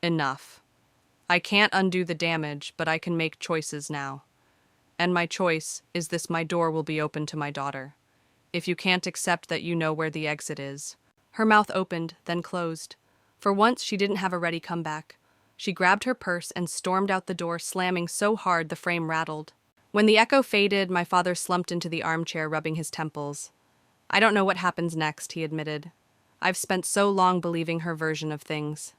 "Enough. I can't undo the damage, but I can make choices now. And my choice is this: my door will be open to my daughter. If you can't accept that, you know where the exit is." Her mouth opened, then closed. For once, she didn't have a ready comeback. She grabbed her purse and stormed out the door, slamming so hard the frame rattled. When the echo faded, my father slumped into the armchair, rubbing his temples. "I don't know what happens next," he admitted. "I've spent so long believing her version of things.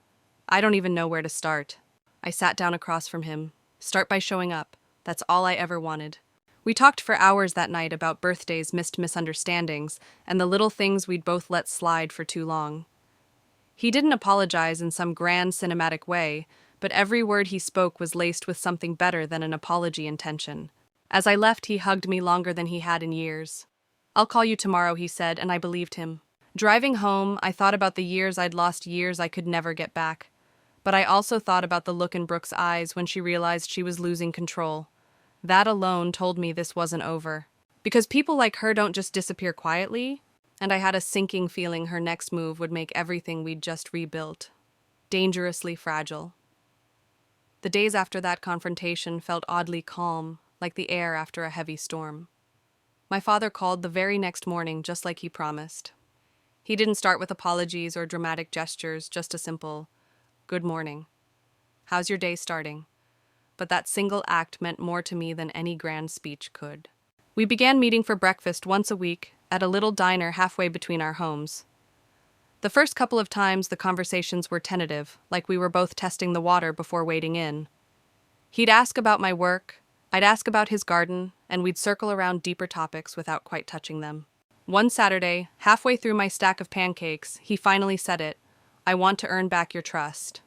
I don't even know where to start." I sat down across from him. "Start by showing up. That's all I ever wanted." We talked for hours that night about birthdays, missed misunderstandings, and the little things we'd both let slide for too long. He didn't apologize in some grand cinematic way, but every word he spoke was laced with something better than an apology intention. As I left, he hugged me longer than he had in years. "I'll call you tomorrow," he said, and I believed him. Driving home, I thought about the years I'd lost, years I could never get back. But I also thought about the look in Brooke's eyes when she realized she was losing control. That alone told me this wasn't over. Because people like her don't just disappear quietly, and I had a sinking feeling her next move would make everything we'd just rebuilt dangerously fragile. The days after that confrontation felt oddly calm, like the air after a heavy storm. My father called the very next morning, just like he promised. He didn't start with apologies or dramatic gestures, just a simple, "Good morning. How's your day starting?" But that single act meant more to me than any grand speech could. We began meeting for breakfast once a week at a little diner halfway between our homes. The first couple of times the conversations were tentative, like we were both testing the water before wading in. He'd ask about my work, I'd ask about his garden, and we'd circle around deeper topics without quite touching them. One Saturday, halfway through my stack of pancakes, he finally said it: "I want to earn back your trust."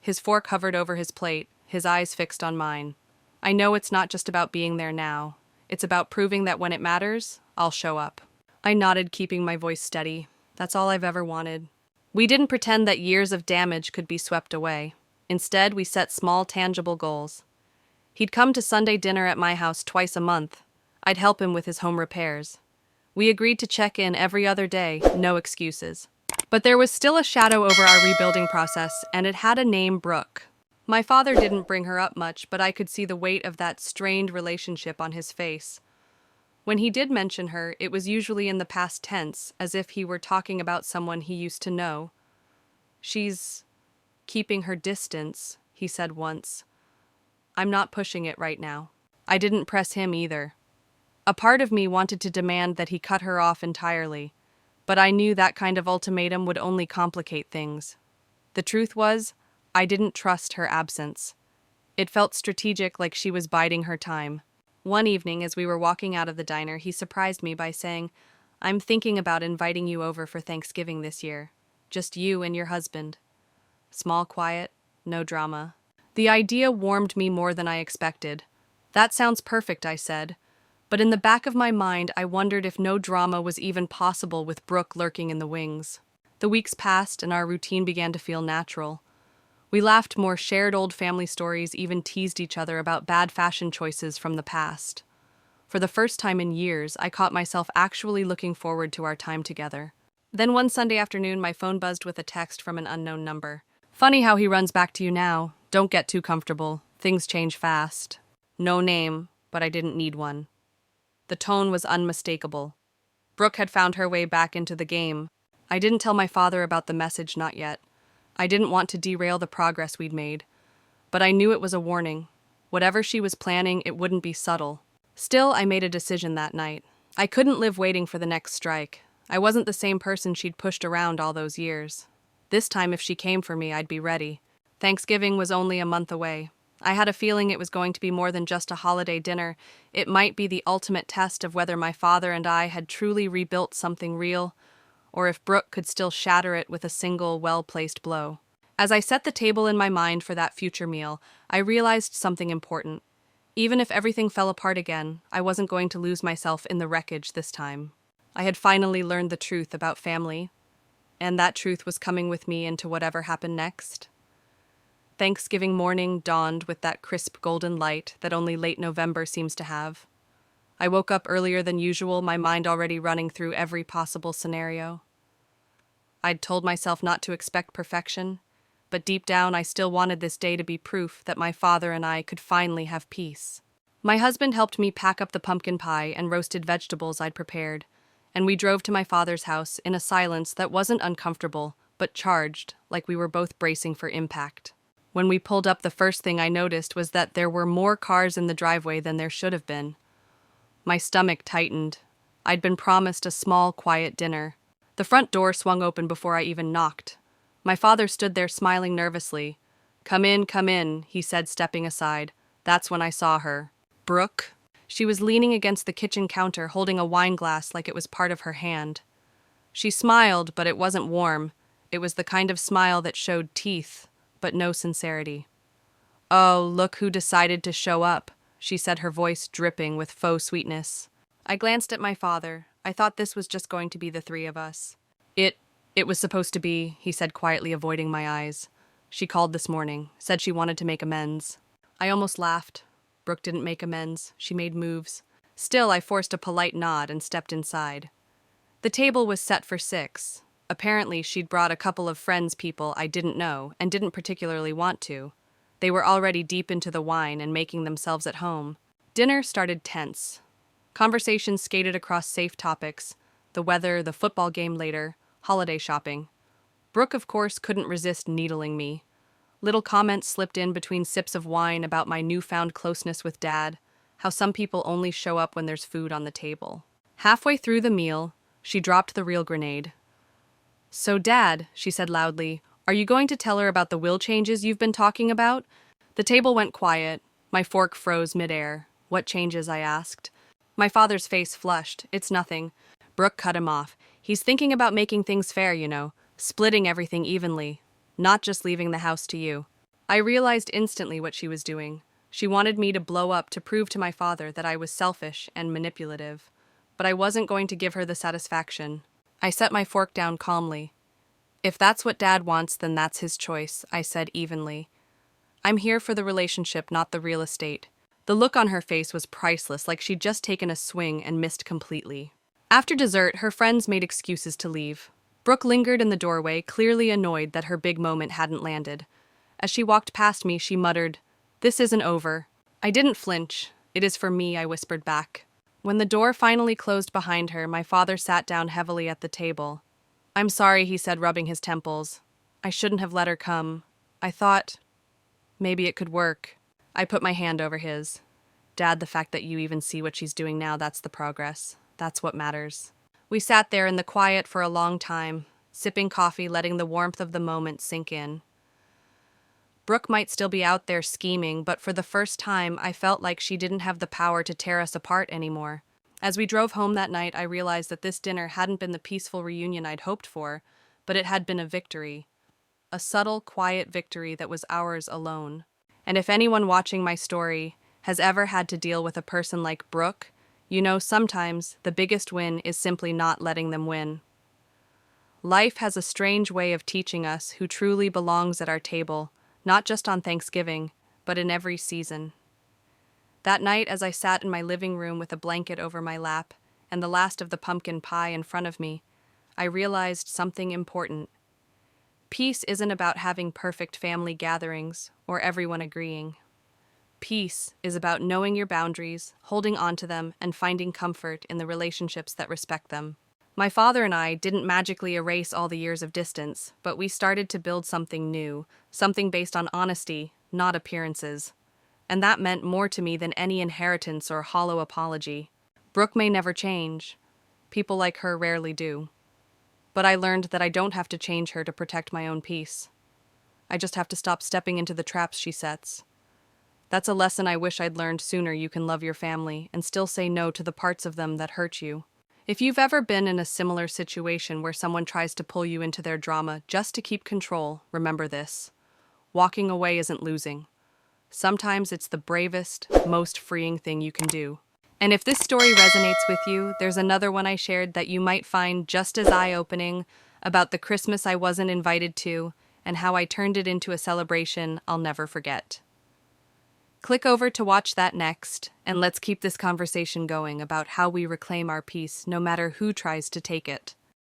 His fork hovered over his plate, his eyes fixed on mine. "I know it's not just about being there now. It's about proving that when it matters, I'll show up." I nodded, keeping my voice steady. That's all I've ever wanted. We didn't pretend that years of damage could be swept away. Instead, we set small, tangible goals. He'd come to Sunday dinner at my house twice a month. I'd help him with his home repairs. We agreed to check in every other day, no excuses. But there was still a shadow over our rebuilding process, and it had a name: Brooke. My father didn't bring her up much, but I could see the weight of that strained relationship on his face. When he did mention her, it was usually in the past tense, as if he were talking about someone he used to know. "She's keeping her distance," he said once. "I'm not pushing it right now." I didn't press him either. A part of me wanted to demand that he cut her off entirely, but I knew that kind of ultimatum would only complicate things. The truth was, I didn't trust her absence. It felt strategic, like she was biding her time. One evening, as we were walking out of the diner, he surprised me by saying, "I'm thinking about inviting you over for Thanksgiving this year. Just you and your husband. Small, quiet, no drama." The idea warmed me more than I expected. "That sounds perfect," I said. But in the back of my mind, I wondered if no drama was even possible with Brooke lurking in the wings. The weeks passed, and our routine began to feel natural. We laughed more, shared old family stories, even teased each other about bad fashion choices from the past. For the first time in years, I caught myself actually looking forward to our time together. Then one Sunday afternoon, my phone buzzed with a text from an unknown number. "Funny how he runs back to you now. Don't get too comfortable. Things change fast." No name, but I didn't need one. The tone was unmistakable. Brooke had found her way back into the game. I didn't tell my father about the message, not yet. I didn't want to derail the progress we'd made. But I knew it was a warning. Whatever she was planning, it wouldn't be subtle. Still, I made a decision that night. I couldn't live waiting for the next strike. I wasn't the same person she'd pushed around all those years. This time, if she came for me, I'd be ready. Thanksgiving was only a month away. I had a feeling it was going to be more than just a holiday dinner. It might be the ultimate test of whether my father and I had truly rebuilt something real, or if Brooke could still shatter it with a single, well-placed blow. As I set the table in my mind for that future meal, I realized something important. Even if everything fell apart again, I wasn't going to lose myself in the wreckage this time. I had finally learned the truth about family, and that truth was coming with me into whatever happened next. Thanksgiving morning dawned with that crisp golden light that only late November seems to have. I woke up earlier than usual, my mind already running through every possible scenario. I'd told myself not to expect perfection, but deep down I still wanted this day to be proof that my father and I could finally have peace. My husband helped me pack up the pumpkin pie and roasted vegetables I'd prepared, and we drove to my father's house in a silence that wasn't uncomfortable, but charged, like we were both bracing for impact. When we pulled up, the first thing I noticed was that there were more cars in the driveway than there should have been. My stomach tightened. I'd been promised a small, quiet dinner. The front door swung open before I even knocked. My father stood there smiling nervously. Come in," he said, stepping aside. That's when I saw her. Brooke? She was leaning against the kitchen counter, holding a wine glass like it was part of her hand. She smiled, but it wasn't warm. It was the kind of smile that showed teeth, but no sincerity. "Oh, look who decided to show up," she said, her voice dripping with faux sweetness. I glanced at my father. I thought this was just going to be the three of us. It was supposed to be," he said quietly, avoiding my eyes. "She called this morning, said she wanted to make amends." I almost laughed. Brooke didn't make amends. She made moves. Still, I forced a polite nod and stepped inside. The table was set for 6. Apparently, she'd brought a couple of friends, people I didn't know and didn't particularly want to. They were already deep into the wine and making themselves at home. Dinner started tense. Conversations skated across safe topics: the weather, the football game later, holiday shopping. Brooke, of course, couldn't resist needling me. Little comments slipped in between sips of wine about my newfound closeness with Dad, how some people only show up when there's food on the table. Halfway through the meal, she dropped the real grenade. "So, Dad," she said loudly, "are you going to tell her about the will changes you've been talking about?" The table went quiet. My fork froze midair. "What changes?" I asked. My father's face flushed. "It's nothing." Brooke cut him off. "He's thinking about making things fair, splitting everything evenly, not just leaving the house to you." I realized instantly what she was doing. She wanted me to blow up to prove to my father that I was selfish and manipulative. But I wasn't going to give her the satisfaction. I set my fork down calmly. "If that's what Dad wants, then that's his choice," I said evenly. "I'm here for the relationship, not the real estate." The look on her face was priceless, like she'd just taken a swing and missed completely. After dessert, her friends made excuses to leave. Brooke lingered in the doorway, clearly annoyed that her big moment hadn't landed. As she walked past me, she muttered, "This isn't over." I didn't flinch. "It is for me," I whispered back. When the door finally closed behind her, my father sat down heavily at the table. "I'm sorry," he said, rubbing his temples. "I shouldn't have let her come. I thought maybe it could work." I put my hand over his. Dad, the fact that you even see what she's doing now, that's the progress. That's what matters. We sat there in the quiet for a long time, sipping coffee, letting the warmth of the moment sink in. Brooke might still be out there scheming, but for the first time, I felt like she didn't have the power to tear us apart anymore. As we drove home that night, I realized that this dinner hadn't been the peaceful reunion I'd hoped for, but it had been a victory. A subtle, quiet victory that was ours alone. And if anyone watching my story has ever had to deal with a person like Brooke, you know sometimes the biggest win is simply not letting them win. Life has a strange way of teaching us who truly belongs at our table, not just on Thanksgiving, but in every season. That night, as I sat in my living room with a blanket over my lap and the last of the pumpkin pie in front of me, I realized something important. Peace isn't about having perfect family gatherings or everyone agreeing. Peace is about knowing your boundaries, holding on to them, and finding comfort in the relationships that respect them. My father and I didn't magically erase all the years of distance, but we started to build something new, something based on honesty, not appearances. And that meant more to me than any inheritance or hollow apology. Brooke may never change. People like her rarely do. But I learned that I don't have to change her to protect my own peace. I just have to stop stepping into the traps she sets. That's a lesson I wish I'd learned sooner. You can love your family and still say no to the parts of them that hurt you. If you've ever been in a similar situation where someone tries to pull you into their drama just to keep control, remember this. Walking away isn't losing. Sometimes it's the bravest, most freeing thing you can do. And if this story resonates with you, there's another one I shared that you might find just as eye-opening, about the Christmas I wasn't invited to and how I turned it into a celebration I'll never forget. Click over to watch that next, and let's keep this conversation going about how we reclaim our peace no matter who tries to take it.